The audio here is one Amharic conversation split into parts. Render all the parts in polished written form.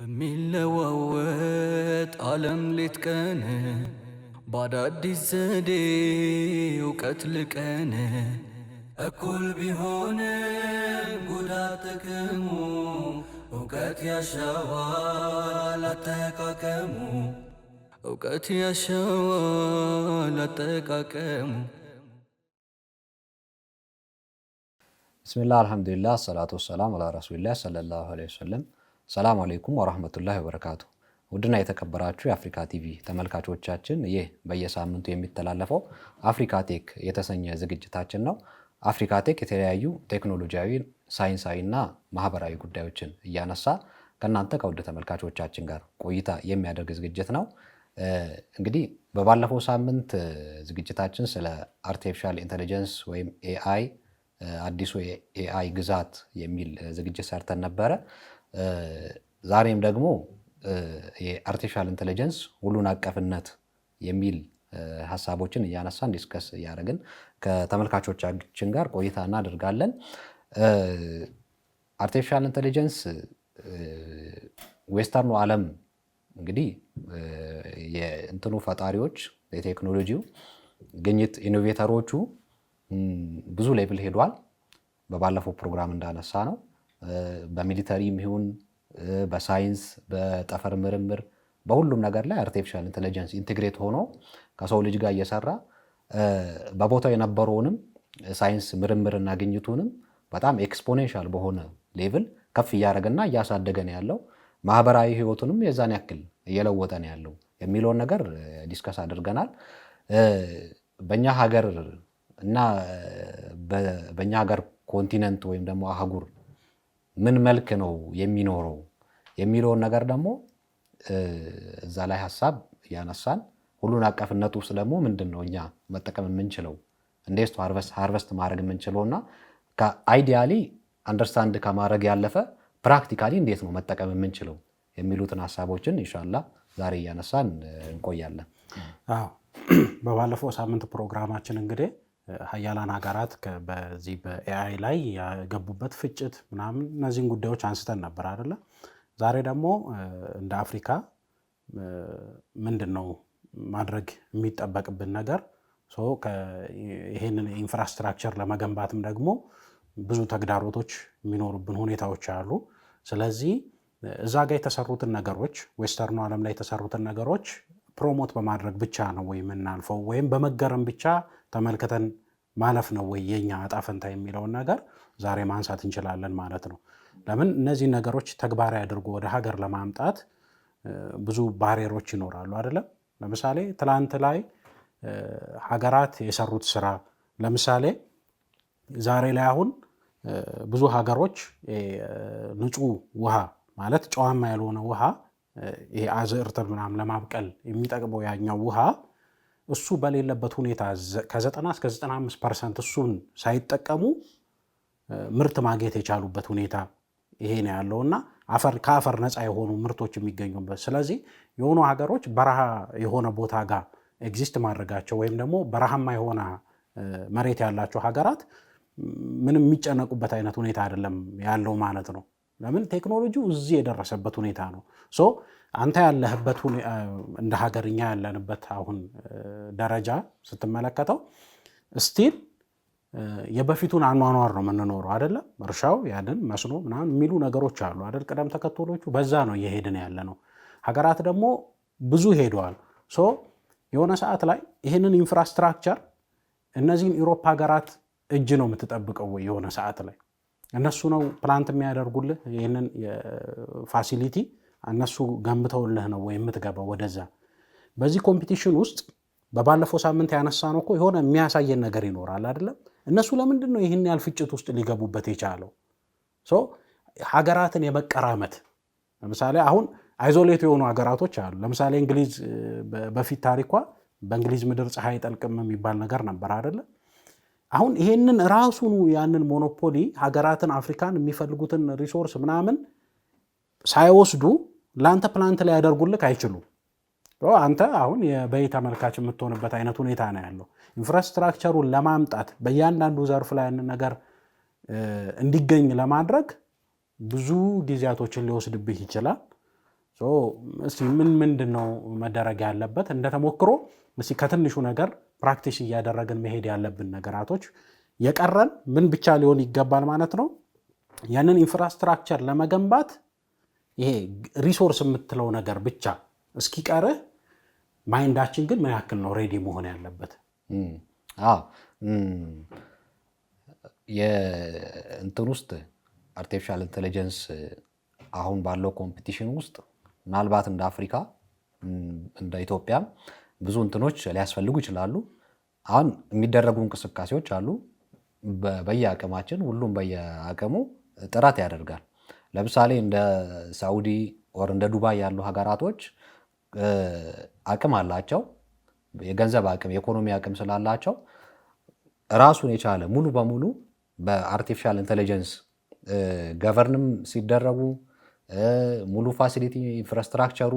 በሚለዋወጥ ዓለም ሌት ቀን በአዳዲስ ዘዴ እውቀት ልቀን እኩል ቢሆንም ጉዳት ጥቅሙ እውቀት ያሻዋል አጠቃቀሙ እውቀት ያሻዋል አጠቃቀሙ። ብስሚላህ አልሐምዱሊላህ ሰላቱ ወሰላም አላ ረሱሊላህ ሰለላሁ ዐለይሂ ወሰለም። ሰላም አለይኩም ወራህመቱላሂ ወበረካቱ። ውድና የተከበራችሁ የአፍሪካ ቲቪ ተመልካቾቻችን ይህ በየሳምንቱ የሚተላለፈው አፍሪካ ቴክ የተሰኘ ዝግጅታችን ነው። አፍሪካ ቴክ የተለያዩ ቴክኖሎጂያዊ፣ ሳይንሳዊና ማህበራዊ ጉዳዮችን እያነሳ ከናንተ ከውድ ተመልካቾቻችን ጋር ቆይታ የሚያደርግ ዝግጅት ነው። እንግዲህ በባለፈው ሳምንት ዝግጅታችን ስለ አርቲፊሻል ኢንተለጀንስ ወይም ኤአይ አዲሱ ኤአይ ግዛት የሚል ዝግጅት ሰርተን ነበረ። ዛሬም ደግሞ የአርቲፊሻል ኢንተለጀንስ ሁሉን አቀፍነት የሚል ሐሳቦችን እያነሳን ዲስከስ እያደረግን ከተመልካቾቻችን ጋር ቆይታ እናደርጋለን። አርቲፊሻል ኢንተለጀንስ ዌስተርኑ ዓለም እንግዲህ የእንትኑ ፈጣሪዎች የቴክኖሎጂው ግኝት ኢኖቬተሮቹ ብዙ ሌቭል ሄዷል። በባለፈው ፕሮግራም እንዳነሳ ነው በሚሊተሪም ይሁን በሳይንስ በጠፈር ምርምር በሁሉም ነገር ላይ አርቲፊሻል ኢንተለጀንስ ኢንቴግሬት ሆኖ ከሰው ልጅ ጋር እየሰራ በቦታው የነበረውንም ሳይንስ ምርምርና ግኝቱንም በጣም ኤክስፖኔንሻል በሆነ ሌቭል ከፍ እያደረገና እያሳደገ ነው ያለው። ማህበራዊ ህይወቱንም የዛን ያክል እየለወጠ ነው ያለው የሚለውን ነገር ዲስከስ አድርገናል። በእኛ ሀገር እና በእኛ ሀገር ኮንቲነንት ወይም ደግሞ አህጉር ምን መልክ ነው የሚኖረው የሚለውን ነገር ደግሞ እዛ ላይ ሐሳብ ያነሳን። ሁሉን አቀፍነቱ ውስጥ ደግሞ ምንድነው እኛ መጠቀም የምንችለው እንዴት ሃርቨስት ማድረግ የምንችለውና ከአይዲያሊ አንደርስታንድ ከማድረግ ያለፈ ፕራክቲካሊ እንዴት ነው መጠቀም የምንችለው የሚሉትን ሐሳቦችን ኢንሻአላህ ዛሬ ያነሳን እንቆያለን። በባለፈው ሳምንት ፕሮግራማችን እንግዲህ ሀያላን ሀገራት በዚህ በኤአይ ላይ ያገቡበት ፍጭት ምናምን እነዚህን ጉዳዮች አንስተን ነበር አይደለ? ዛሬ ደግሞ እንደ አፍሪካ ምንድነው ማድረግ የሚጠበቅብን ነገር ይሄንን ኢንፍራስትራክቸር ለመገንባትም ደግሞ ብዙ ተግዳሮቶች የሚኖሩብን ሁኔታዎች አሉ። ስለዚህ እዛ ጋር የተሰሩትን ነገሮች ዌስተርኑ ዓለም ላይ የተሰሩትን ነገሮች ፕሮሞት በማድረግ ብቻ ነው ወይ የምናልፈው ወይም በመገረም ብቻ ተመልክተን ማለፍ ነው ወይ የኛ ዕጣ ፈንታ የሚለውን ነገር ዛሬ ማንሳት እንችላለን ማለት ነው። ለምን እነዚህ ነገሮች ተግባራዊ አድርጎ ወደ ሀገር ለማምጣት ብዙ ባሪየሮች ይኖራሉ አይደለም? ለምሳሌ ትላንት ላይ ሀገራት የሰሩት ስራ ለምሳሌ ዛሬ ላይ አሁን ብዙ ሀገሮች ንጹህ ውሃ ማለት ጨዋማ ያልሆነ ውሃ ይሄ አዝዕርትን ምናምን ለማብቀል የሚጠቅመው ያኛው ውሃ እሱ በሌለበት ሁኔታ ከ90 እስከ 95% እሱን ሳይጠቀሙ ምርት ማግኘት የቻሉበት ሁኔታ ይሄ ነው ያለውና ከአፈር ነፃ የሆኑ ምርቶች የሚገኙበት። ስለዚህ የሆኑ ሀገሮች በረሃ የሆነ ቦታ ጋር ኤግዚስት ማድረጋቸው ወይም ደግሞ በረሃማ የሆነ መሬት ያላቸው ሀገራት ምንም የሚጨነቁበት አይነት ሁኔታ አይደለም ያለው ማለት ነው። ለምን ቴክኖሎጂው እዚህ የደረሰበት ሁኔታ ነው። አንተ ያለህበት እንደ ሀገርኛ ያለንበት አሁን ደረጃ ስትመለከተው ስቲል የበፊቱን አኗኗር ነው የምንኖረው አይደለም? እርሻው ያንን መስኖ ምናምን የሚሉ ነገሮች አሉ አይደል? ቅደም ተከተሎቹ በዛ ነው እየሄድን ያለ ነው። ሀገራት ደግሞ ብዙ ሄደዋል። የሆነ ሰዓት ላይ ይህንን ኢንፍራስትራክቸር እነዚህን ኢሮፓ ሀገራት እጅ ነው የምትጠብቀው ወይ የሆነ ሰዓት ላይ እነሱ ነው ፕላንት የሚያደርጉልህ ይህንን ፋሲሊቲ እነሱ ገንብተውልህ ነው ወይ የምትገባው ወደዛ። በዚህ ኮምፒቲሽን ውስጥ በባለፈው ሳምንት ያነሳ ነው እኮ የሆነ የሚያሳየን ነገር ይኖራል አይደለም? እነሱ ለምንድን ነው ይህን ያህል ፍጭት ውስጥ ሊገቡበት የቻለው? ሀገራትን የመቀራመት ለምሳሌ አሁን አይዞሌት የሆኑ ሀገራቶች አሉ። ለምሳሌ እንግሊዝ በፊት ታሪኳ በእንግሊዝ ምድር ፀሐይ ጠልቅም የሚባል ነገር ነበር አይደለም? አሁን ይሄንን ራሱን ያንን ሞኖፖሊ ሀገራትን አፍሪካን የሚፈልጉትን ሪሶርስ ምናምን ሳይወስዱ ላንተ ፕላንት ላይ ያደርጉልክ አይችሉም። አንተ አሁን የበይ ተመልካች የምትሆንበት አይነት ሁኔታ ነው ያለው። ኢንፍራስትራክቸሩን ለማምጣት በእያንዳንዱ ዘርፍ ላይ ያንን ነገር እንዲገኝ ለማድረግ ብዙ ጊዜያቶችን ሊወስድብህ ይችላል። እስቲ ምንድነው መደረግ ያለበት እንደተሞክሮ እስቲ ከትንሹ ነገር ፕራክቲስ እያደረግን መሄድ ያለብን ነገራቶች የቀረን ምን ብቻ ሊሆን ይገባል ማለት ነው። ያንን ኢንፍራስትራክቸር ለመገንባት ይሄ ሪሶርስ የምትለው ነገር ብቻ እስኪቀርህ ማይንዳችን ግን ምን ያክል ነው ሬዲ መሆን ያለበት? የእንትን ውስጥ አርቲፊሻል ኢንተለጀንስ አሁን ባለው ኮምፒቲሽን ውስጥ ምናልባት እንደ አፍሪካ እንደ ኢትዮጵያ ብዙ እንትኖች ሊያስፈልጉ ይችላሉ። አሁን የሚደረጉ እንቅስቃሴዎች አሉ። በየአቅማችን ሁሉም በየአቅሙ ጥረት ያደርጋል። ለምሳሌ እንደ ሳውዲ ወር እንደ ዱባይ ያሉ ሀገራቶች አቅም አላቸው። የገንዘብ አቅም፣ የኢኮኖሚ አቅም ስላላቸው ራሱን የቻለ ሙሉ በሙሉ በአርቲፊሻል ኢንተለጀንስ ገቨርንም ሲደረጉ ሙሉ ፋሲሊቲ ኢንፍራስትራክቸሩ፣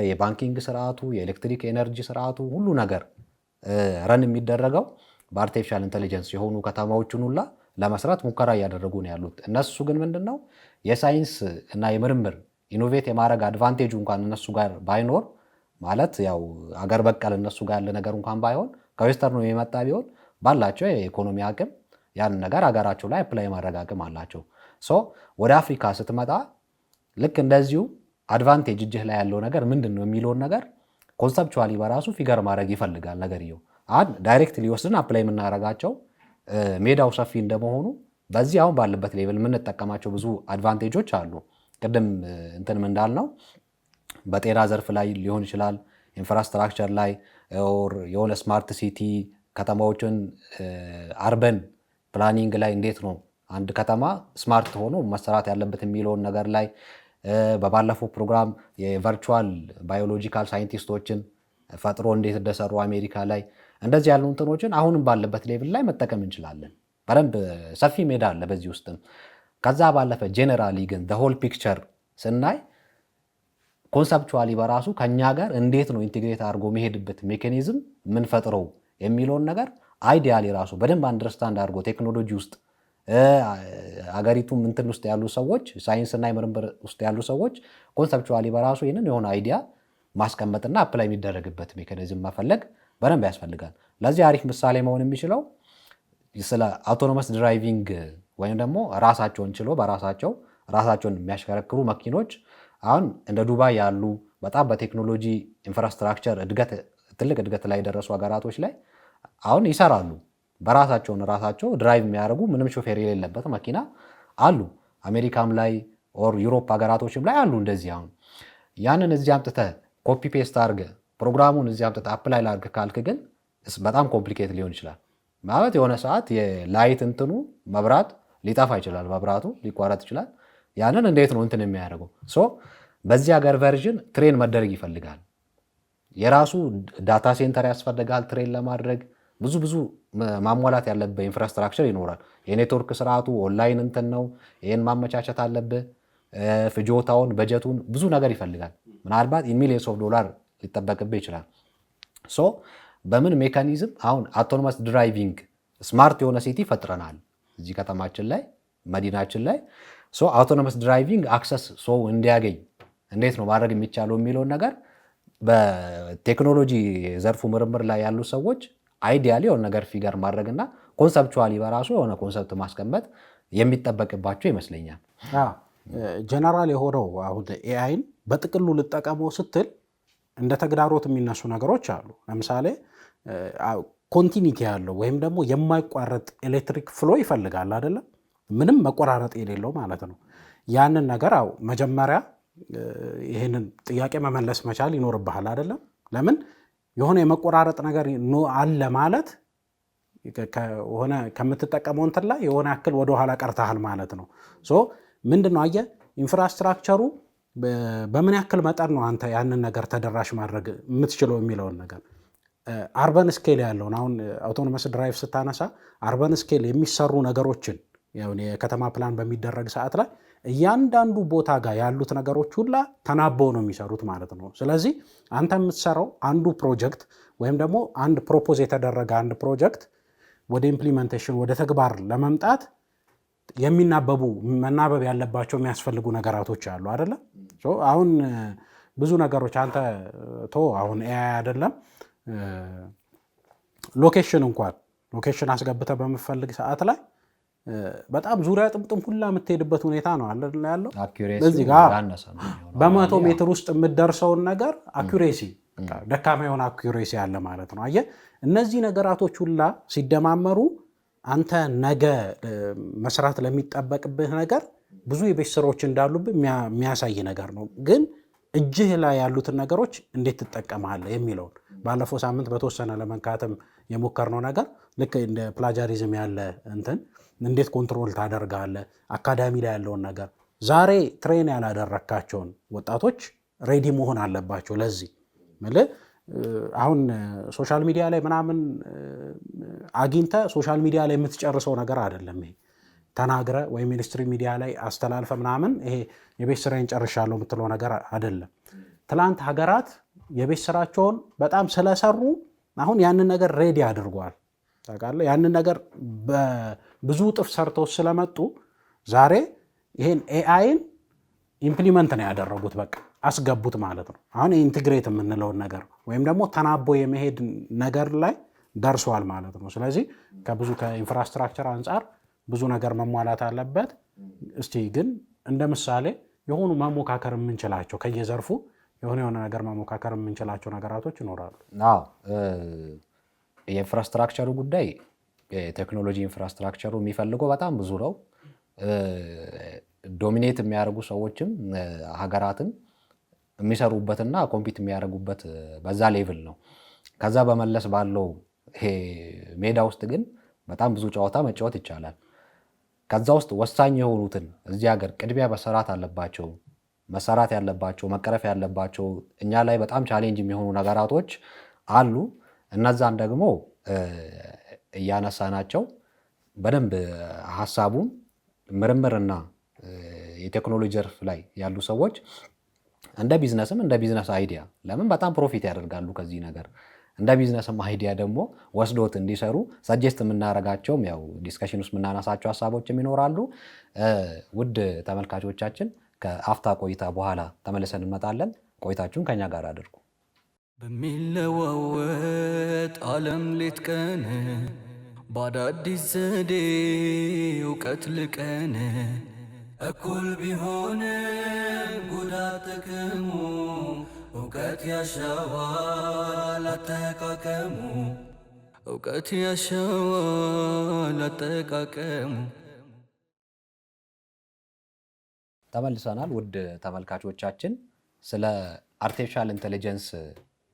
የባንኪንግ ስርዓቱ፣ የኤሌክትሪክ ኤነርጂ ስርዓቱ ሁሉ ነገር ረን የሚደረገው በአርቲፊሻል ኢንተለጀንስ የሆኑ ከተማዎችን ሁላ ለመስራት ሙከራ እያደረጉ ነው ያሉት። እነሱ ግን ምንድነው የሳይንስ እና የምርምር ኢኖቬት የማድረግ አድቫንቴጁ እንኳን እነሱ ጋር ባይኖር ማለት ያው አገር በቀል እነሱ ጋር ያለ ነገር እንኳን ባይሆን ከዌስተርኑ የመጣ ቢሆን ባላቸው የኢኮኖሚ አቅም ያን ነገር አገራቸው ላይ አፕላይ ማድረግ አቅም አላቸው። ወደ አፍሪካ ስትመጣ ልክ እንደዚሁ አድቫንቴጅ እጅህ ላይ ያለው ነገር ምንድነው የሚለውን ነገር ኮንሰፕቹዋሊ በራሱ ፊገር ማድረግ ይፈልጋል። ነገርየው ዳይሬክትሊ ወስደን አፕላይ የምናደርጋቸው ሜዳው ሰፊ እንደመሆኑ በዚህ አሁን ባለበት ሌቭል የምንጠቀማቸው ብዙ አድቫንቴጆች አሉ። ቅድም እንትንም እንዳልነው በጤና ዘርፍ ላይ ሊሆን ይችላል፣ ኢንፍራስትራክቸር ላይ የሆነ ስማርት ሲቲ ከተማዎችን አርበን ፕላኒንግ ላይ እንዴት ነው አንድ ከተማ ስማርት ሆኖ መሰራት ያለበት የሚለውን ነገር ላይ በባለፈው ፕሮግራም የቨርቹዋል ባዮሎጂካል ሳይንቲስቶችን ፈጥሮ እንዴት እንደሰሩ አሜሪካ ላይ እንደዚህ ያሉ እንትኖችን አሁንም ባለበት ሌቭል ላይ መጠቀም እንችላለን። በደንብ ሰፊ ሜዳ አለ በዚህ ውስጥም። ከዛ ባለፈ ጄኔራሊ ግን ሆል ፒክቸር ስናይ ኮንሰፕቹዋሊ በራሱ ከኛ ጋር እንዴት ነው ኢንቴግሬት አድርጎ መሄድበት ሜካኒዝም ምን ፈጥረው የሚለውን ነገር አይዲያሊ ራሱ በደንብ አንደርስታንድ አድርጎ ቴክኖሎጂ ውስጥ አገሪቱም እንትን ውስጥ ያሉ ሰዎች ሳይንስና የምርምር ውስጥ ያሉ ሰዎች ኮንሰፕቹዋሊ በራሱ ይህንን የሆነ አይዲያ ማስቀመጥና አፕላይ የሚደረግበት ሜካኒዝም መፈለግ በደንብ ያስፈልጋል። ለዚህ አሪፍ ምሳሌ መሆን የሚችለው ስለ አውቶኖመስ ድራይቪንግ ወይም ደግሞ ራሳቸውን ችሎ በራሳቸው ራሳቸውን የሚያሽከረክሩ መኪኖች አሁን እንደ ዱባይ ያሉ በጣም በቴክኖሎጂ ኢንፍራስትራክቸር ትልቅ እድገት ላይ የደረሱ ሀገራቶች ላይ አሁን ይሰራሉ። በራሳቸውን ራሳቸው ድራይቭ የሚያደርጉ ምንም ሾፌር የሌለበት መኪና አሉ። አሜሪካም ላይ ኦር ዩሮፕ ሀገራቶችም ላይ አሉ እንደዚህ። አሁን ያንን እዚህ አምጥተህ ኮፒ ፔስት አድርገህ ፕሮግራሙን እዚህ አምጥተህ አፕላይ ላድርግ ካልክ ግን በጣም ኮምፕሊኬት ሊሆን ይችላል። ማለት የሆነ ሰዓት የላይት እንትኑ መብራት ሊጠፋ ይችላል፣ መብራቱ ሊቋረጥ ይችላል። ያንን እንዴት ነው እንትን የሚያደርገው? በዚህ ሀገር ቨርዥን ትሬን መደረግ ይፈልጋል። የራሱ ዳታ ሴንተር ያስፈልጋል ትሬን ለማድረግ ብዙ ማሟላት ያለበት ኢንፍራስትራክቸር ይኖራል። የኔትወርክ ስርዓቱ ኦንላይን እንትን ነው። ይህን ማመቻቸት አለብህ። ፍጆታውን በጀቱን ብዙ ነገር ይፈልጋል። ምናልባት ሚሊየንስ ኦፍ ዶላር ሊጠበቅብህ ይችላል። በምን ሜካኒዝም አሁን አውቶኖመስ ድራይቪንግ ስማርት የሆነ ሲቲ ፈጥረናል እዚህ ከተማችን ላይ መዲናችን ላይ። አውቶኖመስ ድራይቪንግ አክሰስ ሰው እንዲያገኝ እንዴት ነው ማድረግ የሚቻለው የሚለውን ነገር በቴክኖሎጂ ዘርፉ ምርምር ላይ ያሉ ሰዎች አይዲያሊ የሆነ ነገር ፊገር ማድረግና ኮንሰፕቹዋሊ በራሱ የሆነ ኮንሰፕት ማስቀመጥ የሚጠበቅባቸው ይመስለኛል። ጀነራል የሆነው አሁን ኤአይን በጥቅሉ ልጠቀመው ስትል እንደ ተግዳሮት የሚነሱ ነገሮች አሉ። ለምሳሌ ኮንቲኒቲ ያለው ወይም ደግሞ የማይቋረጥ ኤሌክትሪክ ፍሎ ይፈልጋል አይደለም? ምንም መቆራረጥ የሌለው ማለት ነው። ያንን ነገር መጀመሪያ ይህንን ጥያቄ መመለስ መቻል ይኖርብሃል አይደለም? ለምን የሆነ የመቆራረጥ ነገር አለ ማለት ሆነ ከምትጠቀመው እንትን ላይ የሆነ ያክል ወደኋላ ቀርተሃል ማለት ነው። ምንድነው አየህ ኢንፍራስትራክቸሩ በምን ያክል መጠን ነው አንተ ያንን ነገር ተደራሽ ማድረግ የምትችለው የሚለውን ነገር አርበን ስኬል ያለውን አሁን አውቶኖመስ ድራይቭ ስታነሳ አርበን ስኬል የሚሰሩ ነገሮችን የከተማ ፕላን በሚደረግ ሰዓት ላይ እያንዳንዱ ቦታ ጋር ያሉት ነገሮች ሁላ ተናበው ነው የሚሰሩት ማለት ነው። ስለዚህ አንተ የምትሰራው አንዱ ፕሮጀክት ወይም ደግሞ አንድ ፕሮፖዝ የተደረገ አንድ ፕሮጀክት ወደ ኢምፕሊሜንቴሽን ወደ ተግባር ለመምጣት መናበብ ያለባቸው የሚያስፈልጉ ነገራቶች አሉ አይደለ? አሁን ብዙ ነገሮች አንተ አሁን ኤአይ አይደለም ሎኬሽን አስገብተህ በምፈልግ ሰዓት ላይ በጣም ዙሪያ ጥምጥም ሁላ የምትሄድበት ሁኔታ ነው አለ ያለው። በዚህ ጋር በመቶ ሜትር ውስጥ የምትደርሰውን ነገር አኩሬሲ ደካማ የሆነ አኩሬሲ አለ ማለት ነው። አየህ እነዚህ ነገራቶች ሁላ ሲደማመሩ አንተ ነገ መስራት ለሚጠበቅብህ ነገር ብዙ የቤት ስራዎች እንዳሉብህ የሚያሳይ ነገር ነው። ግን እጅህ ላይ ያሉትን ነገሮች እንዴት ትጠቀማለህ የሚለውን ባለፈው ሳምንት በተወሰነ ለመንካተም የሞከርነው ነገር ልክ እንደ ፕላጃሪዝም ያለ እንትን እንዴት ኮንትሮል ታደርጋለህ፣ አካዳሚ ላይ ያለውን ነገር ዛሬ ትሬን ያላደረካቸውን ወጣቶች ሬዲ መሆን አለባቸው። ለዚህ አሁን ሶሻል ሚዲያ ላይ ምናምን አግኝተ ሶሻል ሚዲያ ላይ የምትጨርሰው ነገር አይደለም። ይሄ ተናግረ ወይ ሚኒስትሪ ሚዲያ ላይ አስተላልፈ ምናምን ይሄ የቤት ስራዬን ጨርሻለሁ የምትለው ነገር አይደለም። ትላንት ሀገራት የቤት ስራቸውን በጣም ስለሰሩ አሁን ያንን ነገር ሬዲ አድርጓል። ታውቃለህ ያንን ነገር ብዙ እጥፍ ሰርተው ስለመጡ ዛሬ ይሄን ኤአይን ኢምፕሊመንት ነው ያደረጉት። በቃ አስገቡት ማለት ነው። አሁን ኢንቴግሬት የምንለውን ነገር ወይም ደግሞ ተናቦ የመሄድ ነገር ላይ ደርሷል ማለት ነው። ስለዚህ ከብዙ ከኢንፍራስትራክቸር አንጻር ብዙ ነገር መሟላት አለበት። እስቲ ግን እንደ ምሳሌ የሆኑ መሞካከር የምንችላቸው ከየዘርፉ የሆነ ነገር መሞካከር የምንችላቸው ነገራቶች ይኖራሉ። አዎ የኢንፍራስትራክቸሩ ጉዳይ የቴክኖሎጂ ኢንፍራስትራክቸሩ የሚፈልገው በጣም ብዙ ነው። ዶሚኔት የሚያደርጉ ሰዎችም ሀገራትን የሚሰሩበትና ኮምፒት የሚያደርጉበት በዛ ሌቭል ነው። ከዛ በመለስ ባለው ይሄ ሜዳ ውስጥ ግን በጣም ብዙ ጨዋታ መጫወት ይቻላል። ከዛ ውስጥ ወሳኝ የሆኑትን እዚህ ሀገር ቅድሚያ መሰራት ያለባቸው መቀረፍ ያለባቸው እኛ ላይ በጣም ቻሌንጅ የሚሆኑ ነገራቶች አሉ። እነዛን ደግሞ እያነሳናቸው በደንብ ሀሳቡን ምርምርና የቴክኖሎጂ ዘርፍ ላይ ያሉ ሰዎች እንደ ቢዝነስም እንደ ቢዝነስ አይዲያ ለምን በጣም ፕሮፊት ያደርጋሉ ከዚህ ነገር እንደ ቢዝነስም አይዲያ ደግሞ ወስዶት እንዲሰሩ ሰጀስት የምናደርጋቸውም ያው ዲስከሽን ውስጥ የምናነሳቸው ሀሳቦችም ይኖራሉ። ውድ ተመልካቾቻችን ከአፍታ ቆይታ በኋላ ተመልሰን እንመጣለን። ቆይታችሁን ከኛ ጋር አድርጉ። በሚለዋወጥ ዓለም ሌት ቀን በአዳዲስ ዘዴ እውቀት ልቀን እኩል ቢሆን ጉዳት ጥቅሙ እውቀት ያሻዋል አጠቃቀሙ እውቀት ያሻዋል አጠቃቀሙ። ተመልሰናል። ውድ ተመልካቾቻችን ስለ አርቲፊሻል ኢንቴሊጀንስ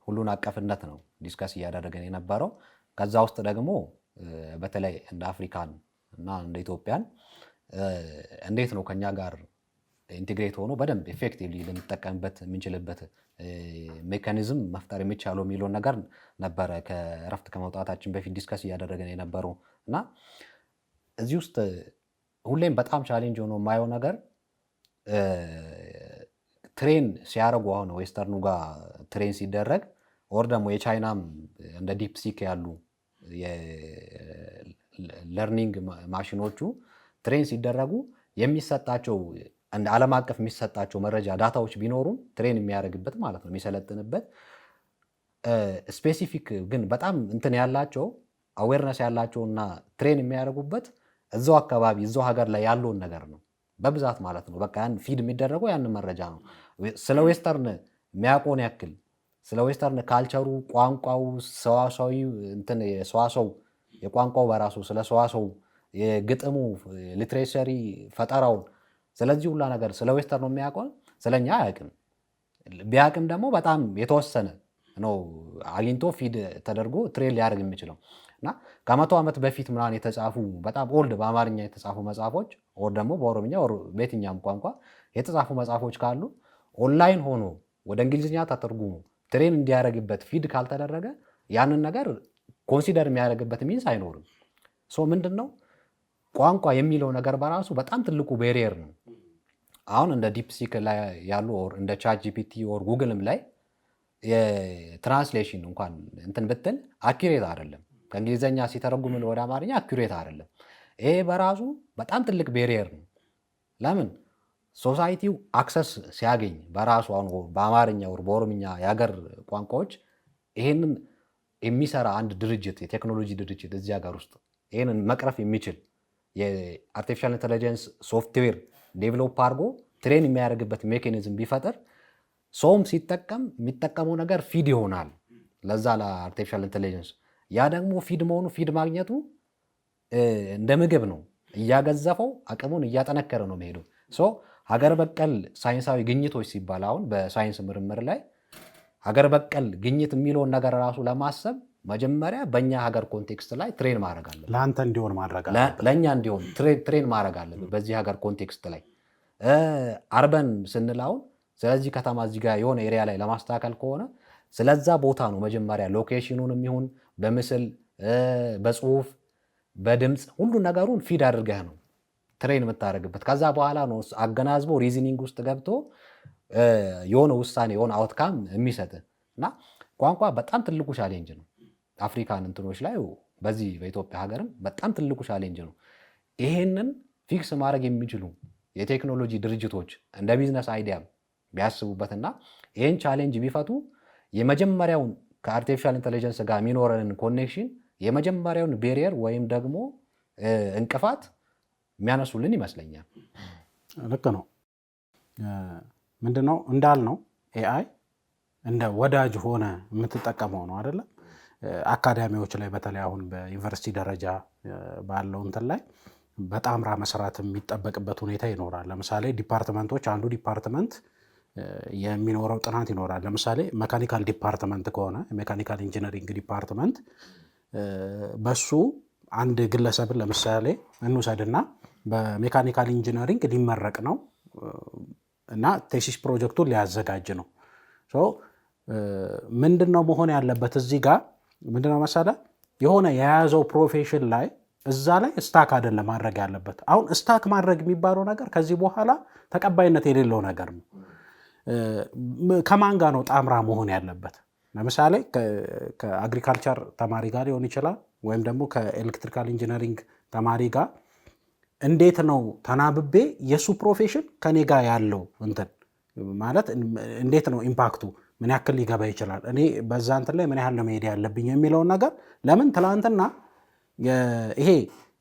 ሁሉን አቀፍነት ነው ዲስከስ እያደረገን የነበረው። ከዛ ውስጥ ደግሞ በተለይ እንደ አፍሪካን እና እንደ ኢትዮጵያን እንዴት ነው ከኛ ጋር ኢንቴግሬት ሆኖ በደንብ ኤፌክቲቭሊ ልንጠቀምበት የምንችልበት ሜካኒዝም መፍጠር የሚቻለው የሚለውን ነገር ነበረ ከእረፍት ከመውጣታችን በፊት ዲስከስ እያደረገን የነበረው እና እዚህ ውስጥ ሁሌም በጣም ቻሌንጅ ሆኖ የማየው ነገር ትሬን ሲያደርጉ አሁን ዌስተርኑ ጋር ትሬን ሲደረግ ኦር ደግሞ የቻይናም እንደ ዲፕሲክ ያሉ የለርኒንግ ማሽኖቹ ትሬን ሲደረጉ የሚሰጣቸው እንደ ዓለም አቀፍ የሚሰጣቸው መረጃ ዳታዎች ቢኖሩም ትሬን የሚያደርግበት ማለት ነው የሚሰለጥንበት ስፔሲፊክ ግን በጣም እንትን ያላቸው አዌርነስ ያላቸውና ትሬን የሚያደርጉበት እዛው አካባቢ እዛው ሀገር ላይ ያለውን ነገር ነው በብዛት ማለት ነው። በቃ ያን ፊድ የሚደረገው ያን መረጃ ነው። ስለ ዌስተርን የሚያውቀውን ያክል ስለ ዌስተርን ካልቸሩ፣ ቋንቋው፣ ሰዋሰዊ እንትን ሰዋሰው የቋንቋው በራሱ ስለ ሰዋሰው የግጥሙ ሊትሬቸሪ ፈጠራውን ስለዚህ ሁላ ነገር ስለ ዌስተርን ነው የሚያውቀው፣ ስለኛ አያውቅም። ቢያውቅም ደግሞ በጣም የተወሰነ ነው አግኝቶ ፊድ ተደርጎ ትሬን ሊያደርግ የሚችለው እና ከ100 ዓመት በፊት ምናምን የተጻፉ በጣም ኦልድ በአማርኛ የተጻፉ መጽሐፎች ወር ደግሞ በኦሮምኛ ወር በየትኛም ቋንቋ የተጻፉ መጽሐፎች ካሉ ኦንላይን ሆኖ ወደ እንግሊዝኛ ተተርጉሞ ትሬን እንዲያደርግበት ፊድ ካልተደረገ ያንን ነገር ኮንሲደር የሚያደርግበት ሚንስ አይኖርም። ሶ ምንድነው ቋንቋ የሚለው ነገር በራሱ በጣም ትልቁ ቤሪየር ነው። አሁን እንደ ዲፕሲክ ላይ ያሉ ኦር እንደ ቻት ጂፒቲ ኦር ጉግልም ላይ የትራንስሌሽን እንኳን እንትን ብትል አኪሬት አይደለም። ከእንግሊዝኛ ሲተረጉም ወደ አማርኛ አኪሬት አይደለም። ይሄ በራሱ በጣም ትልቅ ቤሪየር ነው። ለምን ሶሳይቲው አክሰስ ሲያገኝ በራሱ አሁን በአማርኛ ወር በኦሮምኛ የሀገር ቋንቋዎች ይሄንን የሚሰራ አንድ ድርጅት የቴክኖሎጂ ድርጅት እዚህ ሀገር ውስጥ ይሄንን መቅረፍ የሚችል የአርቲፊሻል ኢንተለጀንስ ሶፍትዌር ዴቨሎፕ አድርጎ ትሬን የሚያደርግበት ሜካኒዝም ቢፈጥር ሰውም ሲጠቀም የሚጠቀመው ነገር ፊድ ይሆናል ለዛ ለአርቲፊሻል ኢንተለጀንስ። ያ ደግሞ ፊድ መሆኑ ፊድ ማግኘቱ እንደ ምግብ ነው፣ እያገዘፈው አቅሙን እያጠነከረ ነው መሄዱ። ሀገር በቀል ሳይንሳዊ ግኝቶች ሲባል አሁን በሳይንስ ምርምር ላይ ሀገር በቀል ግኝት የሚለውን ነገር ራሱ ለማሰብ መጀመሪያ በእኛ ሀገር ኮንቴክስት ላይ ትሬን ማድረግ አለብን። ለአንተ እንዲሆን ማድረግ ለእኛ እንዲሆን ትሬን ማድረግ አለብን በዚህ ሀገር ኮንቴክስት ላይ። አርበን ስንል አሁን ስለዚህ ከተማ እዚህ ጋር የሆነ ኤሪያ ላይ ለማስተካከል ከሆነ ስለዛ ቦታ ነው መጀመሪያ ሎኬሽኑንም ይሁን በምስል በጽሁፍ በድምፅ ሁሉ ነገሩን ፊድ አድርገህ ነው ትሬን የምታደርግበት። ከዛ በኋላ ነው አገናዝቦ ሪዝኒንግ ውስጥ ገብቶ የሆነ ውሳኔ የሆነ አውትካም የሚሰጥ እና ቋንቋ በጣም ትልቁ ቻሌንጅ ነው አፍሪካን እንትኖች ላይ በዚህ በኢትዮጵያ ሀገርም በጣም ትልቁ ቻሌንጅ ነው። ይሄንን ፊክስ ማድረግ የሚችሉ የቴክኖሎጂ ድርጅቶች እንደ ቢዝነስ አይዲያ ቢያስቡበትና ይህን ቻሌንጅ ቢፈቱ የመጀመሪያውን ከአርቲፊሻል ኢንተለጀንስ ጋር የሚኖረንን ኮኔክሽን የመጀመሪያውን ቤሪየር ወይም ደግሞ እንቅፋት የሚያነሱልን ይመስለኛል። ልክ ነው። ምንድነው እንዳልነው ኤአይ እንደ ወዳጅ ሆነ የምትጠቀመው ነው አይደለም። አካዳሚዎች ላይ በተለይ አሁን በዩኒቨርሲቲ ደረጃ ባለው እንትን ላይ በጣምራ መስራት የሚጠበቅበት ሁኔታ ይኖራል። ለምሳሌ ዲፓርትመንቶች አንዱ ዲፓርትመንት የሚኖረው ጥናት ይኖራል። ለምሳሌ ሜካኒካል ዲፓርትመንት ከሆነ ሜካኒካል ኢንጂነሪንግ ዲፓርትመንት በሱ አንድ ግለሰብን ለምሳሌ እንውሰድና በሜካኒካል ኢንጂነሪንግ ሊመረቅ ነው እና ቴሲስ ፕሮጀክቱን ሊያዘጋጅ ነው። ምንድነው መሆን ያለበት እዚህ ጋር ምንድነው መሰለ የሆነ የያዘው ፕሮፌሽን ላይ እዛ ላይ ስታክ አይደለም ማድረግ ያለበት። አሁን ስታክ ማድረግ የሚባለው ነገር ከዚህ በኋላ ተቀባይነት የሌለው ነገር ነው። ከማን ጋር ነው ጣምራ መሆን ያለበት? ለምሳሌ ከአግሪካልቸር ተማሪ ጋር ሊሆን ይችላል፣ ወይም ደግሞ ከኤሌክትሪካል ኢንጂነሪንግ ተማሪ ጋር እንዴት ነው ተናብቤ የሱ ፕሮፌሽን ከኔ ጋር ያለው እንትን ማለት እንዴት ነው ኢምፓክቱ ምን ያክል ሊገባ ይችላል፣ እኔ በዛ እንትን ላይ ምን ያህል ነው መሄድ ያለብኝ የሚለውን ነገር ለምን ትላንትና ይሄ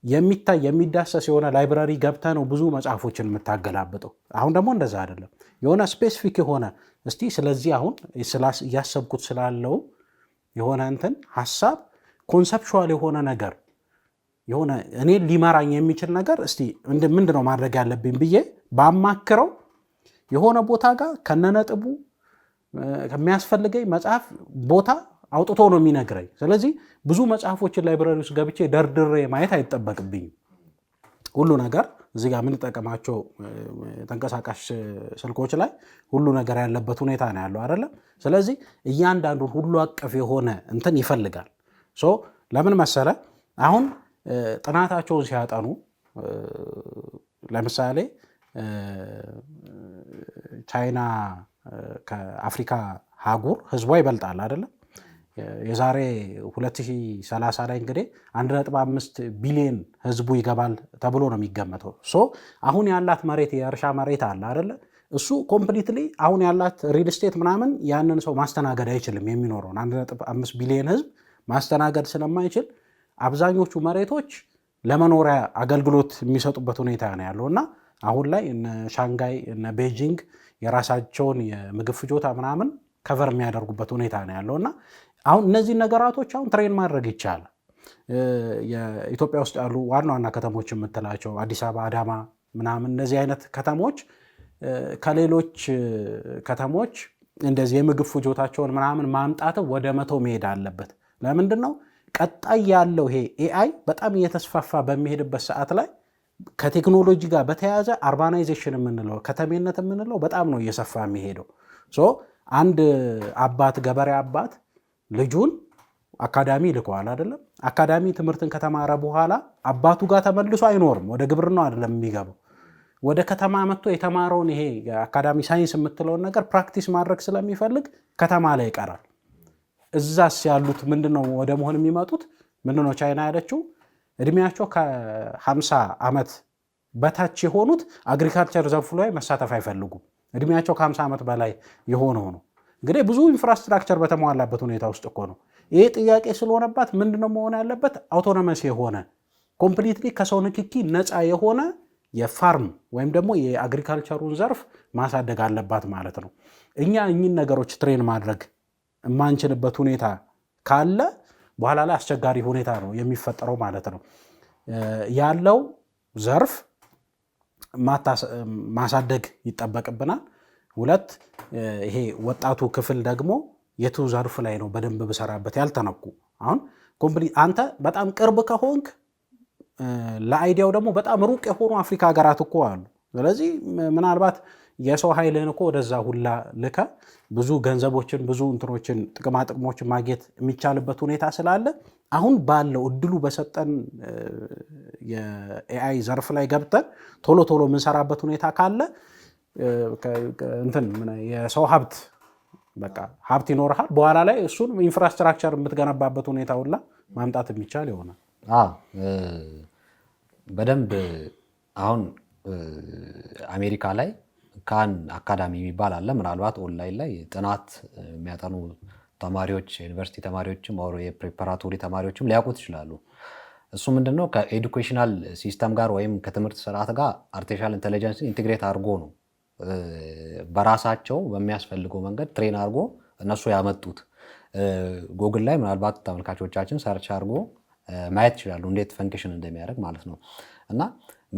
የሚታይ የሚዳሰስ የሆነ ላይብራሪ ገብተ ነው ብዙ መጽሐፎችን የምታገላብጠው። አሁን ደግሞ እንደዛ አይደለም። የሆነ ስፔሲፊክ የሆነ እስቲ ስለዚህ አሁን እያሰብኩት ስላለው የሆነ እንትን ሀሳብ ኮንሰፕቹዋል የሆነ ነገር የሆነ እኔ ሊመራኝ የሚችል ነገር እስቲ ምንድነው ማድረግ ያለብኝ ብዬ ባማክረው የሆነ ቦታ ጋር ከነነጥቡ ከሚያስፈልገኝ መጽሐፍ ቦታ አውጥቶ ነው የሚነግረኝ። ስለዚህ ብዙ መጽሐፎችን ላይብራሪ ውስጥ ገብቼ ደርድሬ ማየት አይጠበቅብኝም። ሁሉ ነገር እዚህ ጋር የምንጠቀማቸው ተንቀሳቃሽ ስልኮች ላይ ሁሉ ነገር ያለበት ሁኔታ ነው ያለው አይደለም። ስለዚህ እያንዳንዱን ሁሉ አቀፍ የሆነ እንትን ይፈልጋል። ለምን መሰለ አሁን ጥናታቸውን ሲያጠኑ ለምሳሌ ቻይና ከአፍሪካ ሀጉር ህዝቧ ይበልጣል አይደለም። የዛሬ 2030 ላይ እንግዲህ 1.5 ቢሊዮን ህዝቡ ይገባል ተብሎ ነው የሚገመተው። አሁን ያላት መሬት የእርሻ መሬት አለ አይደለ? እሱ ኮምፕሊትሊ አሁን ያላት ሪል ስቴት ምናምን ያንን ሰው ማስተናገድ አይችልም። የሚኖረውን 1.5 ቢሊዮን ህዝብ ማስተናገድ ስለማይችል አብዛኞቹ መሬቶች ለመኖሪያ አገልግሎት የሚሰጡበት ሁኔታ ነው ያለው እና አሁን ላይ እነ ሻንጋይ እነ ቤጂንግ የራሳቸውን የምግብ ፍጆታ ምናምን ከቨር የሚያደርጉበት ሁኔታ ነው ያለው እና አሁን እነዚህ ነገራቶች አሁን ትሬን ማድረግ ይቻላል። የኢትዮጵያ ውስጥ ያሉ ዋና ዋና ከተሞች የምትላቸው አዲስ አበባ፣ አዳማ ምናምን እነዚህ አይነት ከተሞች ከሌሎች ከተሞች እንደዚህ የምግብ ፍጆታቸውን ምናምን ማምጣት ወደ 100 መሄድ አለበት። ለምንድን ነው ቀጣይ ያለው ይሄ ኤአይ በጣም እየተስፋፋ በሚሄድበት ሰዓት ላይ ከቴክኖሎጂ ጋር በተያያዘ አርባናይዜሽን የምንለው ከተሜነት የምንለው በጣም ነው እየሰፋ የሚሄደው። አንድ አባት ገበሬ አባት ልጁን አካዳሚ ልከዋል አይደለም። አካዳሚ ትምህርትን ከተማረ በኋላ አባቱ ጋር ተመልሶ አይኖርም። ወደ ግብርናው አይደለም የሚገባው። ወደ ከተማ መጥቶ የተማረውን ይሄ አካዳሚ ሳይንስ የምትለውን ነገር ፕራክቲስ ማድረግ ስለሚፈልግ ከተማ ላይ ይቀራል። እዛስ ያሉት ምንድነው ወደ መሆን የሚመጡት? ምንድነው ቻይና ያለችው? እድሜያቸው ከ50 ዓመት በታች የሆኑት አግሪካልቸር ዘርፉ ላይ መሳተፍ አይፈልጉም። እድሜያቸው ከ50 ዓመት በላይ የሆነው ነው። እንግዲህ ብዙ ኢንፍራስትራክቸር በተሟላበት ሁኔታ ውስጥ እኮ ነው። ይሄ ጥያቄ ስለሆነባት ምንድነው መሆን ያለበት? አውቶኖመስ የሆነ ኮምፕሊትሊ ከሰው ንክኪ ነፃ የሆነ የፋርም ወይም ደግሞ የአግሪካልቸሩን ዘርፍ ማሳደግ አለባት ማለት ነው። እኛ እኚህን ነገሮች ትሬን ማድረግ የማንችልበት ሁኔታ ካለ በኋላ ላይ አስቸጋሪ ሁኔታ ነው የሚፈጠረው ማለት ነው። ያለው ዘርፍ ማሳደግ ይጠበቅብናል። ሁለት ይሄ ወጣቱ ክፍል ደግሞ የቱ ዘርፍ ላይ ነው በደንብ ብሰራበት ያልተነኩ አሁን ኮምፕሊት አንተ በጣም ቅርብ ከሆንክ ለአይዲያው ደግሞ በጣም ሩቅ የሆኑ አፍሪካ ሀገራት እኮ አሉ። ስለዚህ ምናልባት የሰው ኃይልን እኮ ወደዛ ሁላ ልከ ብዙ ገንዘቦችን ብዙ እንትኖችን ጥቅማ ጥቅሞችን ማግኘት የሚቻልበት ሁኔታ ስላለ አሁን ባለው እድሉ በሰጠን የኤአይ ዘርፍ ላይ ገብተን ቶሎ ቶሎ የምንሰራበት ሁኔታ ካለ እንትን የሰው ሀብት በቃ ሀብት ይኖርሃል። በኋላ ላይ እሱን ኢንፍራስትራክቸር የምትገነባበት ሁኔታ ሁላ ማምጣት የሚቻል ይሆናል። በደንብ አሁን አሜሪካ ላይ ካን አካዳሚ የሚባል አለ። ምናልባት ኦንላይን ላይ ጥናት የሚያጠኑ ተማሪዎች ዩኒቨርሲቲ ተማሪዎችም ኦር የፕሪፓራቶሪ ተማሪዎችም ሊያውቁት ይችላሉ። እሱ ምንድነው ከኤዱኬሽናል ሲስተም ጋር ወይም ከትምህርት ስርዓት ጋር አርቲፊሻል ኢንተለጀንስን ኢንቴግሬት አድርጎ ነው በራሳቸው በሚያስፈልገው መንገድ ትሬን አድርጎ እነሱ ያመጡት። ጉግል ላይ ምናልባት ተመልካቾቻችን ሰርች አድርጎ ማየት ይችላሉ እንዴት ፈንክሽን እንደሚያደርግ ማለት ነው። እና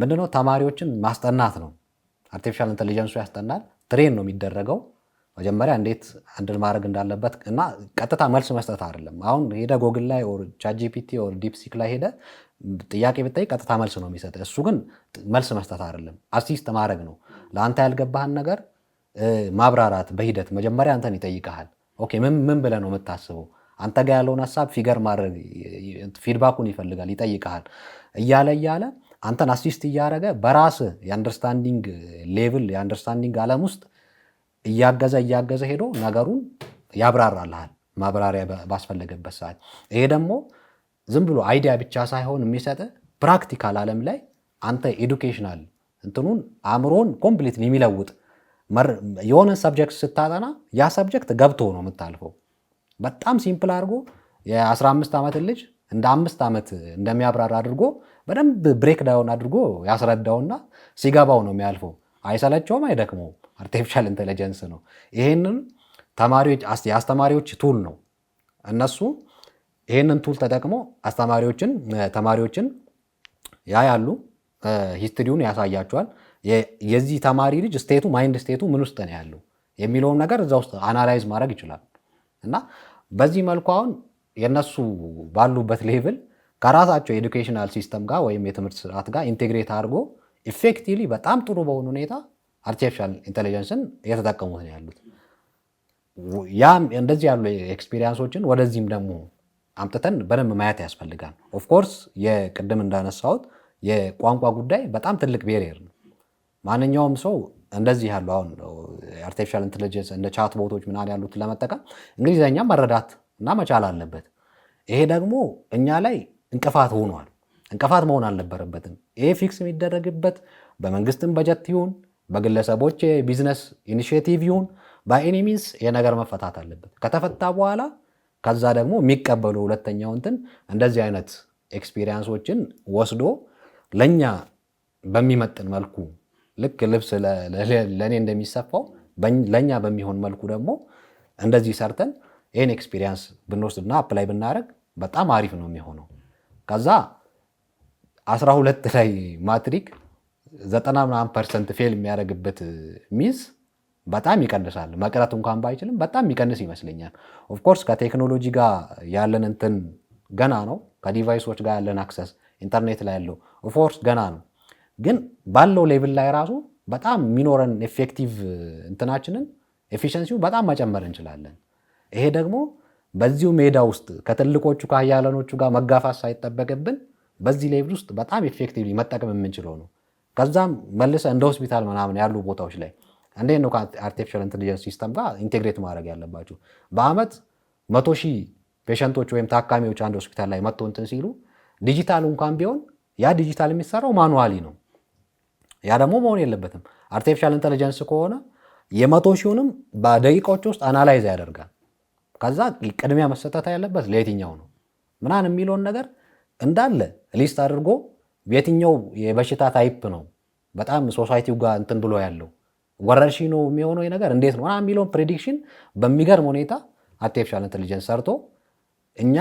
ምንድነው ተማሪዎችን ማስጠናት ነው። አርቲፊሻል ኢንተለጀንሱ ያስጠናል። ትሬን ነው የሚደረገው መጀመሪያ እንዴት አንድን ማድረግ እንዳለበት እና ቀጥታ መልስ መስጠት አይደለም። አሁን ሄደ ጉግል ላይ ኦር ቻትጂፒቲ ኦር ዲፕሲክ ላይ ሄደ ጥያቄ ብትጠይቅ ቀጥታ መልስ ነው የሚሰጥ። እሱ ግን መልስ መስጠት አይደለም፣ አሲስት ማድረግ ነው። ለአንተ ያልገባህን ነገር ማብራራት በሂደት መጀመሪያ አንተን ይጠይቀሃል። ኦኬ ምን ብለህ ነው የምታስበው? አንተ ጋር ያለውን ሀሳብ ፊገር ማድረግ ፊድባኩን ይፈልጋል፣ ይጠይቀሃል። እያለ አንተን አሲስት እያደረገ በራስህ የአንደርስታንዲንግ ሌቭል የአንደርስታንዲንግ ዓለም ውስጥ እያገዘ ሄዶ ነገሩን ያብራራልሃል ማብራሪያ ባስፈለገበት ሰዓት። ይሄ ደግሞ ዝም ብሎ አይዲያ ብቻ ሳይሆን የሚሰጥ ፕራክቲካል ዓለም ላይ አንተ ኤዱኬሽናል እንትኑን አእምሮን ኮምፕሊት የሚለውጥ የሆነ ሰብጀክት ስታጠና ያ ሰብጀክት ገብቶ ነው የምታልፈው። በጣም ሲምፕል አድርጎ የ15 ዓመት ልጅ እንደ 5 ዓመት እንደሚያብራራ አድርጎ በደንብ ብሬክ ዳውን አድርጎ ያስረዳውና ሲገባው ነው የሚያልፈው። አይሰለቸውም፣ አይደክመውም። አርቲፊሻል ኢንተለጀንስ ነው። ይሄንን የአስተማሪዎች ቱል ነው። እነሱ ይሄንን ቱል ተጠቅሞ ተማሪዎችን ያያሉ፣ ሂስትሪውን ያሳያቸዋል። የዚህ ተማሪ ልጅ ማይንድ ስቴቱ ምን ውስጥ ነው ያለው የሚለውን ነገር እዛ ውስጥ አናላይዝ ማድረግ ይችላል። እና በዚህ መልኩ አሁን የነሱ ባሉበት ሌቭል ከራሳቸው የኤዱኬሽናል ሲስተም ጋር ወይም የትምህርት ስርዓት ጋር ኢንቴግሬት አድርጎ ኢፌክቲቭሊ በጣም ጥሩ በሆነ ሁኔታ አርቲፊሻል ኢንተለጀንስን እየተጠቀሙት ነው ያሉት። ያም እንደዚህ ያሉ ኤክስፒሪየንሶችን ወደዚህም ደግሞ አምጥተን በደንብ ማየት ያስፈልጋል። ኦፍኮርስ የቅድም እንዳነሳሁት የቋንቋ ጉዳይ በጣም ትልቅ ቤሪየር ነው። ማንኛውም ሰው እንደዚህ ያሉ አሁን አርቲፊሻል ኢንተለጀንስ እንደ ቻት ቦቶች ምናምን ያሉት ለመጠቀም እንግሊዝኛ መረዳት እና መቻል አለበት። ይሄ ደግሞ እኛ ላይ እንቅፋት ሆኗል። እንቅፋት መሆን አልነበረበትም። ይሄ ፊክስ የሚደረግበት በመንግስትም በጀት ይሁን በግለሰቦች የቢዝነስ ኢኒሺዬቲቭ ይሁን በኤኒ ሚንስ የነገር መፈታት አለበት። ከተፈታ በኋላ ከዛ ደግሞ የሚቀበሉ ሁለተኛው እንደዚህ አይነት ኤክስፒሪየንሶችን ወስዶ ለኛ በሚመጥን መልኩ ልክ ልብስ ለኔ እንደሚሰፋው ለኛ በሚሆን መልኩ ደግሞ እንደዚህ ሰርተን ይሄን ኤክስፒሪየንስ ብንወስድና አፕላይ ብናደርግ በጣም አሪፍ ነው የሚሆነው። ከዛ 12 ላይ ማትሪክ 90% ፌል የሚያደርግበት ሚዝ በጣም ይቀንሳል። መቅረት እንኳን ባይችልም በጣም የሚቀንስ ይመስለኛል። ኦፍኮርስ ከቴክኖሎጂ ጋር ያለን ገና ነው። ከዲቫይሶች ጋር ያለን አክሰስ ኢንተርኔት ላይ ያለው ኦፍኮርስ ገና ነው። ግን ባለው ሌቭል ላይ ራሱ በጣም የሚኖረን ኤፌክቲቭ ኤፊሽንሲው በጣም መጨመር እንችላለን። ይሄ ደግሞ በዚሁ ሜዳ ውስጥ ከትልቆቹ ከሀያላኖቹ ጋር መጋፋት ሳይጠበቅብን በዚህ ሌቭል ውስጥ በጣም ኤፌክቲቭሊ መጠቀም የምንችለው ነው። ከዛም መልሰ እንደ ሆስፒታል ምናምን ያሉ ቦታዎች ላይ እንዴት ነው ከአርቲፊሻል ኢንተለጀንስ ሲስተም ጋር ኢንቴግሬት ማድረግ ያለባቸው? በአመት 100,000 ፔሸንቶች ወይም ታካሚዎች አንድ ሆስፒታል ላይ መጥቶ ሲሉ ዲጂታል እንኳን ቢሆን ያ ዲጂታል የሚሰራው ማኑዋሊ ነው። ያ ደግሞ መሆን የለበትም። አርቲፊሻል ኢንተለጀንስ ከሆነ የመቶ ሺውንም በደቂቃዎች ውስጥ አናላይዝ ያደርጋል። ከዛ ቅድሚያ መሰጠት ያለበት ለየትኛው ነው ምናምን የሚለውን ነገር እንዳለ ሊስት አድርጎ የትኛው የበሽታ ታይፕ ነው በጣም ሶሳይቲው ጋር እንትን ብሎ ያለው ወረርሽኝ ነው የሚሆነው ነገር እንዴት ነው ምናምን የሚለውን ፕሬዲክሽን በሚገርም ሁኔታ አርቲፊሻል ኢንተለጀንስ ሰርቶ እኛ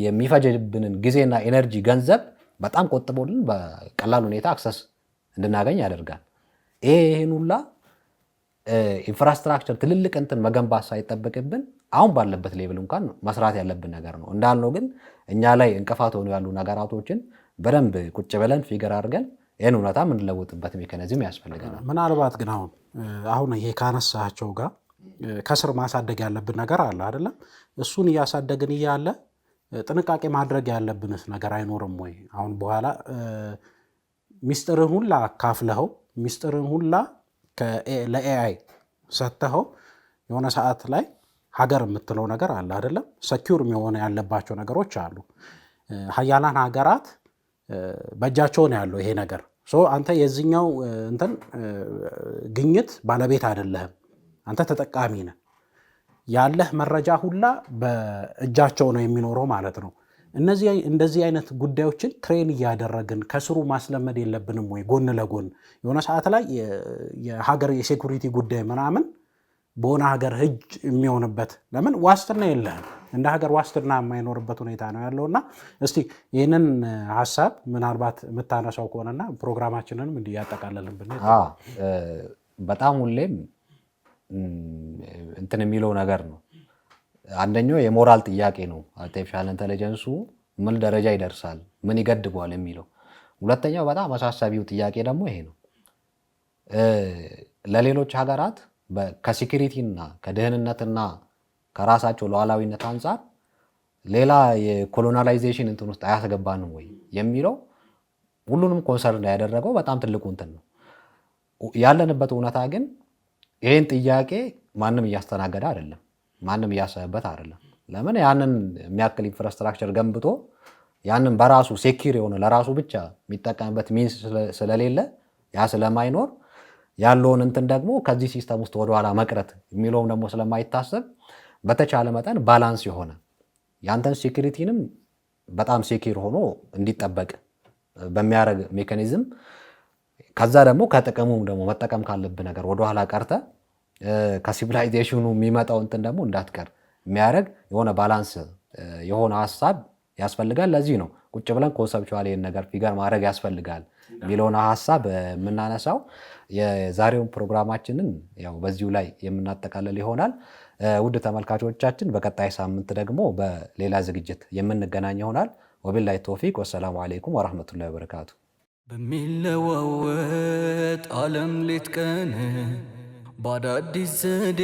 የሚፈጅብንን ጊዜና ኤነርጂ ገንዘብ በጣም ቆጥቦልን በቀላል ሁኔታ አክሰስ እንድናገኝ ያደርጋል። ይሄን ሁላ ኢንፍራስትራክቸር ትልልቅ እንትን መገንባት ሳይጠበቅብን አሁን ባለበት ሌቭል እንኳን መስራት ያለብን ነገር ነው። እንዳልነው ግን እኛ ላይ እንቅፋት ሆኖ ያሉ ነገራቶችን በደንብ ቁጭ ብለን ፊገር አድርገን ይህን እውነታ የምንለውጥበት ሜካኒዝም ያስፈልገናል። ምናልባት ግን አሁን ይሄ ካነሳቸው ጋር ከስር ማሳደግ ያለብን ነገር አለ አይደለም? እሱን እያሳደግን እያለ ጥንቃቄ ማድረግ ያለብንስ ነገር አይኖርም ወይ? አሁን በኋላ ሚስጥርን ሁላ ካፍለኸው ሚስጥርን ሁላ ለኤአይ ሰጥተኸው የሆነ ሰዓት ላይ ሀገር የምትለው ነገር አለ አይደለም? ሰኪውር የሆነ ያለባቸው ነገሮች አሉ። ሀያላን ሀገራት በእጃቸው ነው ያለው ይሄ ነገር። አንተ የዚህኛው እንትን ግኝት ባለቤት አይደለህም፣ አንተ ተጠቃሚ ነህ። ያለህ መረጃ ሁላ በእጃቸው ነው የሚኖረው ማለት ነው። እንደዚህ አይነት ጉዳዮችን ትሬን እያደረግን ከስሩ ማስለመድ የለብንም ወይ? ጎን ለጎን የሆነ ሰዓት ላይ የሀገር የሴኩሪቲ ጉዳይ ምናምን በሆነ ሀገር እጅ የሚሆንበት ለምን ዋስትና የለህም፣ እንደ ሀገር ዋስትና የማይኖርበት ሁኔታ ነው ያለውና እስቲ ይህንን ሀሳብ ምናልባት የምታነሳው ከሆነና ፕሮግራማችንንም እንዲህ ያጠቃለልን ብንል። በጣም ሁሌም እንትን የሚለው ነገር ነው። አንደኛው የሞራል ጥያቄ ነው። አርቲፊሻል ኢንተለጀንሱ ምን ደረጃ ይደርሳል፣ ምን ይገድበዋል የሚለው። ሁለተኛው በጣም አሳሳቢው ጥያቄ ደግሞ ይሄ ነው። ለሌሎች ሀገራት ከሴኩሪቲና ከደህንነትና ከራሳቸው ሉዓላዊነት አንጻር ሌላ የኮሎናላይዜሽን እንትን ውስጥ አያስገባንም ወይ የሚለው ሁሉንም ኮንሰርን ያደረገው በጣም ትልቁ እንትን ነው። ያለንበት እውነታ ግን ይህን ጥያቄ ማንም እያስተናገደ አይደለም፣ ማንም እያሰበበት አይደለም። ለምን ያንን የሚያክል ኢንፍራስትራክቸር ገንብቶ ያንን በራሱ ሴኪር የሆነ ለራሱ ብቻ የሚጠቀምበት ሚንስ ስለሌለ ያ ስለማይኖር ያለውን እንትን ደግሞ ከዚህ ሲስተም ውስጥ ወደኋላ መቅረት የሚለውም ደግሞ ስለማይታሰብ በተቻለ መጠን ባላንስ የሆነ ያንተን ሴኩሪቲንም በጣም ሴኪር ሆኖ እንዲጠበቅ በሚያደርግ ሜካኒዝም ከዛ ደግሞ ከጥቅሙ ደግሞ መጠቀም ካለብህ ነገር ወደኋላ ቀርተ ከሲቪላይዜሽኑ የሚመጣው እንትን ደግሞ እንዳትቀር የሚያደርግ የሆነ ባላንስ የሆነ ሀሳብ ያስፈልጋል። ለዚህ ነው ቁጭ ብለን ኮንሰፕቹዋል ይህን ነገር ፊገር ማድረግ ያስፈልጋል የሚለውን ሀሳብ የምናነሳው። የዛሬውን ፕሮግራማችንን ያው በዚሁ ላይ የምናጠቃልል ይሆናል። ውድ ተመልካቾቻችን በቀጣይ ሳምንት ደግሞ በሌላ ዝግጅት የምንገናኝ ይሆናል። ወቢላሂ ተውፊቅ ወሰላሙ አለይኩም ወራህመቱላሂ ወበረካቱ። በሚለዋወጥ ዓለም ሌት ቀን በአዳዲስ ዘዴ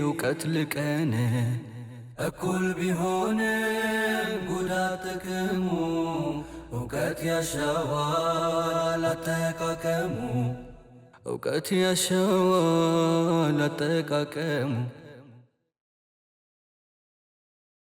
እውቀት ልቀን እኩል ቢሆን ጉዳት ጥቅሙ እውቀት ያሻዋል አጠቃቀሙ እውቀት ያሻዋል አጠቃቀሙ